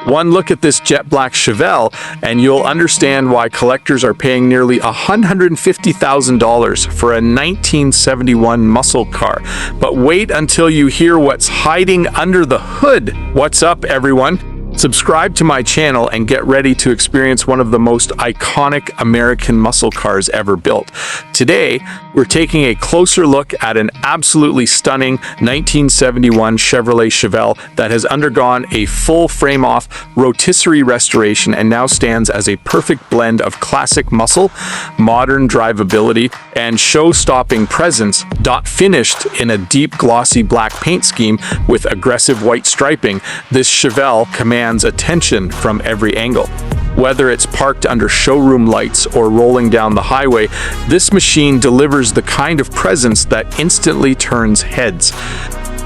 One look at this jet black Chevelle and you'll understand why collectors are paying nearly $150,000 for a 1971 muscle car. But wait until you hear what's hiding under the hood. What's up, everyone? Subscribe to my channel and get ready to experience one of the most iconic American muscle cars ever built. Today, we're taking a closer look at an absolutely stunning 1971 Chevrolet Chevelle that has undergone a full frame-off rotisserie restoration and now stands as a perfect blend of classic muscle, modern drivability, and show-stopping presence. Finished in a deep glossy black paint scheme with aggressive white striping, this Chevelle commands attention from every angle. Whether it's parked under showroom lights or rolling down the highway, this machine delivers the kind of presence that instantly turns heads.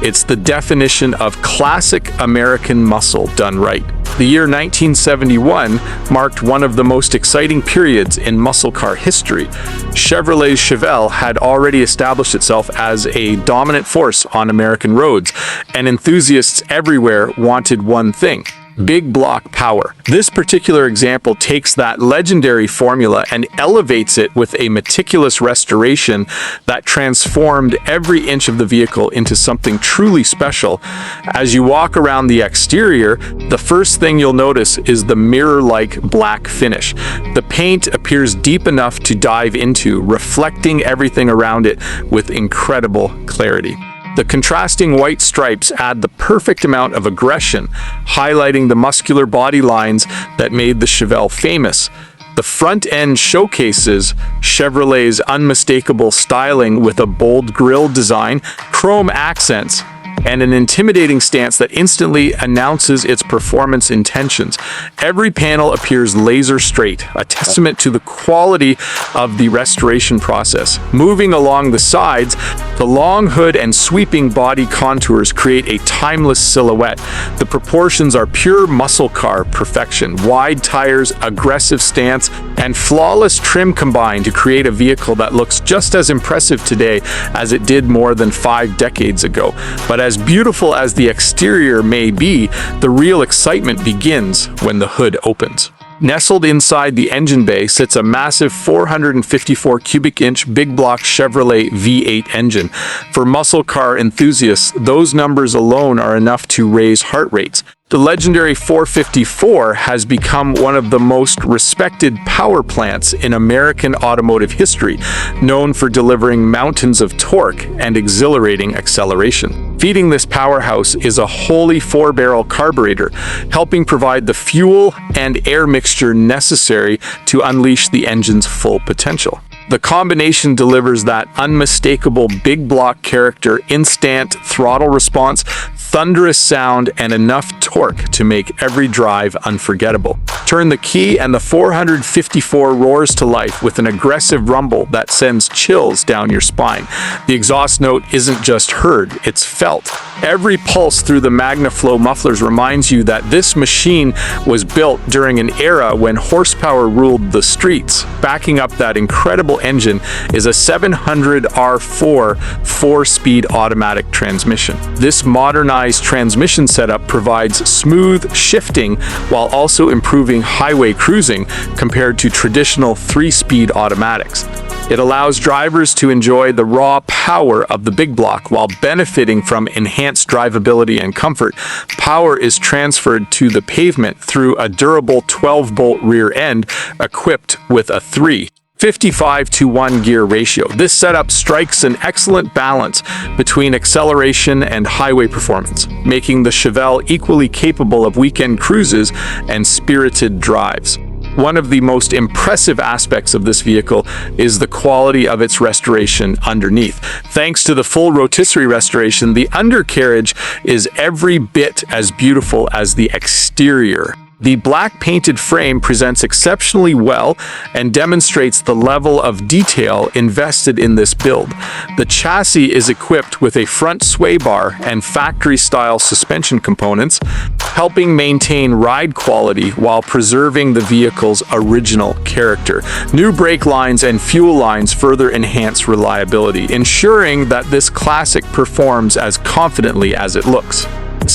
It's the definition of classic American muscle done right. The year 1971 marked one of the most exciting periods in muscle car history. Chevrolet Chevelle had already established itself as a dominant force on American roads, and enthusiasts everywhere wanted one thing: big block power. This particular example takes that legendary formula and elevates it with a meticulous restoration that transformed every inch of the vehicle into something truly special. As you walk around the exterior, the first thing you'll notice is the mirror-like black finish. The paint appears deep enough to dive into, reflecting everything around it with incredible clarity. The contrasting white stripes add the perfect amount of aggression, highlighting the muscular body lines that made the Chevelle famous. The front end showcases Chevrolet's unmistakable styling with a bold grille design, chrome accents, and an intimidating stance that instantly announces its performance intentions. Every panel appears laser straight, a testament to the quality of the restoration process. Moving along the sides, the long hood and sweeping body contours create a timeless silhouette. The proportions are pure muscle car perfection. Wide tires, aggressive stance, and flawless trim combine to create a vehicle that looks just as impressive today as it did more than 5 decades ago. But as beautiful as the exterior may be, the real excitement begins when the hood opens. Nestled inside the engine bay sits a massive 454 cubic inch big block Chevrolet V8 engine. For muscle car enthusiasts, those numbers alone are enough to raise heart rates. The legendary 454 has become one of the most respected power plants in American automotive history, known for delivering mountains of torque and exhilarating acceleration. Feeding this powerhouse is a Holley 4-barrel carburetor, helping provide the fuel and air mixture necessary to unleash the engine's full potential. The combination delivers that unmistakable big block character, instant throttle response, thunderous sound, and enough torque to make every drive unforgettable. Turn the key and the 454 roars to life with an aggressive rumble that sends chills down your spine. The exhaust note isn't just heard, it's felt. Every pulse through the MagnaFlow mufflers reminds you that this machine was built during an era when horsepower ruled the streets. Backing up that incredible engine is a 700 R4 4-speed automatic transmission. This modernized transmission setup provides smooth shifting while also improving highway cruising compared to traditional 3-speed automatics. It allows drivers to enjoy the raw power of the big block while benefiting from enhanced drivability and comfort. Power is transferred to the pavement through a durable 12-bolt rear end equipped with a 3:55-to-1 gear ratio. This setup strikes an excellent balance between acceleration and highway performance, making the Chevelle equally capable of weekend cruises and spirited drives. One of the most impressive aspects of this vehicle is the quality of its restoration underneath. Thanks to the full rotisserie restoration, the undercarriage is every bit as beautiful as the exterior. The black painted frame presents exceptionally well and demonstrates the level of detail invested in this build. The chassis is equipped with a front sway bar and factory-style suspension components, helping maintain ride quality while preserving the vehicle's original character. New brake lines and fuel lines further enhance reliability, ensuring that this classic performs as confidently as it looks.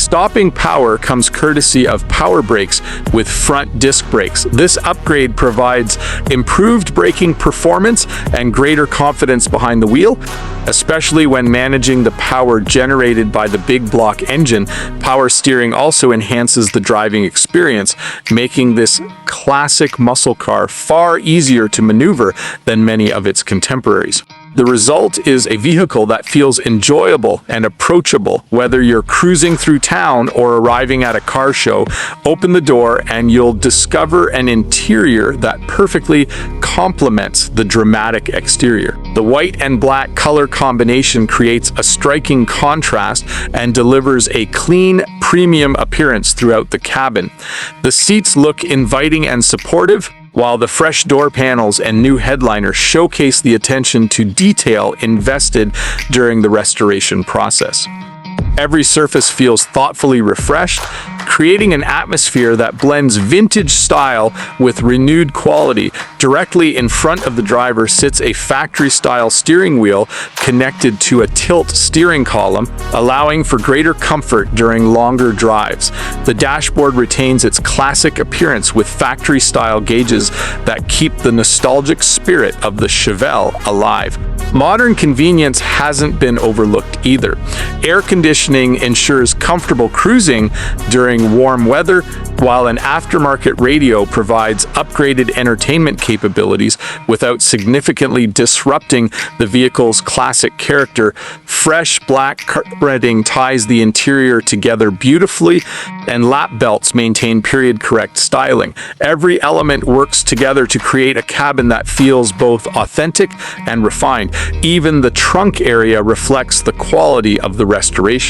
Stopping power comes courtesy of power brakes with front disc brakes. This upgrade provides improved braking performance and greater confidence behind the wheel, especially when managing the power generated by the big block engine. Power steering also enhances the driving experience, making this classic muscle car far easier to maneuver than many of its contemporaries. The result is a vehicle that feels enjoyable and approachable. Whether you're cruising through town or arriving at a car show, open the door and you'll discover an interior that perfectly complements the dramatic exterior. The white and black color combination creates a striking contrast and delivers a clean, premium appearance throughout the cabin. The seats look inviting and supportive, while the fresh door panels and new headliner showcase the attention to detail invested during the restoration process. Every surface feels thoughtfully refreshed, creating an atmosphere that blends vintage style with renewed quality. Directly in front of the driver sits a factory-style steering wheel connected to a tilt steering column, allowing for greater comfort during longer drives. The dashboard retains its classic appearance with factory-style gauges that keep the nostalgic spirit of the Chevelle alive. Modern convenience hasn't been overlooked either. Air conditioning ensures comfortable cruising during warm weather, while an aftermarket radio provides upgraded entertainment capabilities without significantly disrupting the vehicle's classic character. Fresh black carpeting ties the interior together beautifully, and lap belts maintain period-correct styling. Every element works together to create a cabin that feels both authentic and refined. Even the trunk area reflects the quality of the restoration.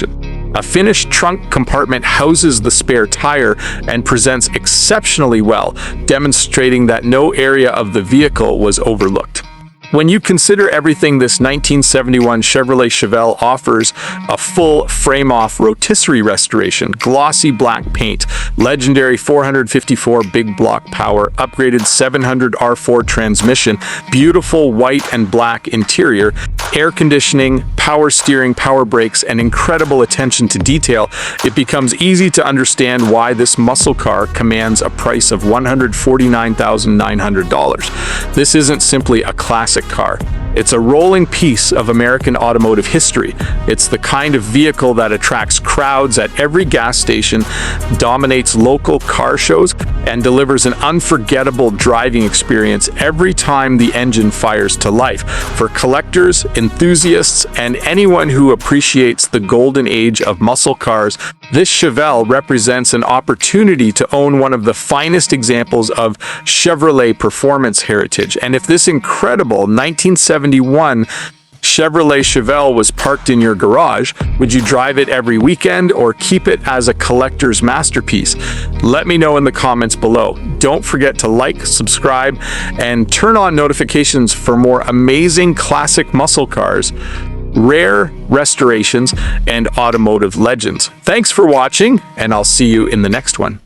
A finished trunk compartment houses the spare tire and presents exceptionally well, demonstrating that no area of the vehicle was overlooked. When you consider everything this 1971 Chevrolet Chevelle offers, a full frame-off rotisserie restoration, glossy black paint, legendary 454 big block power, upgraded 700 R4 transmission, beautiful white and black interior, air conditioning, power steering, power brakes, and incredible attention to detail, it becomes easy to understand why this muscle car commands a price of $149,900. This isn't simply a classic car. It's a rolling piece of American automotive history. It's the kind of vehicle that attracts crowds at every gas station, dominates local car shows, and delivers an unforgettable driving experience every time the engine fires to life. For collectors, enthusiasts, and anyone who appreciates the golden age of muscle cars, this Chevelle represents an opportunity to own one of the finest examples of Chevrolet performance heritage. And if this incredible 1971 Chevrolet Chevelle was parked in your garage, would you drive it every weekend or keep it as a collector's masterpiece? Let me know in the comments below. Don't forget to like, subscribe, and turn on notifications for more amazing classic muscle cars, rare restorations, and automotive legends. Thanks for watching, and I'll see you in the next one.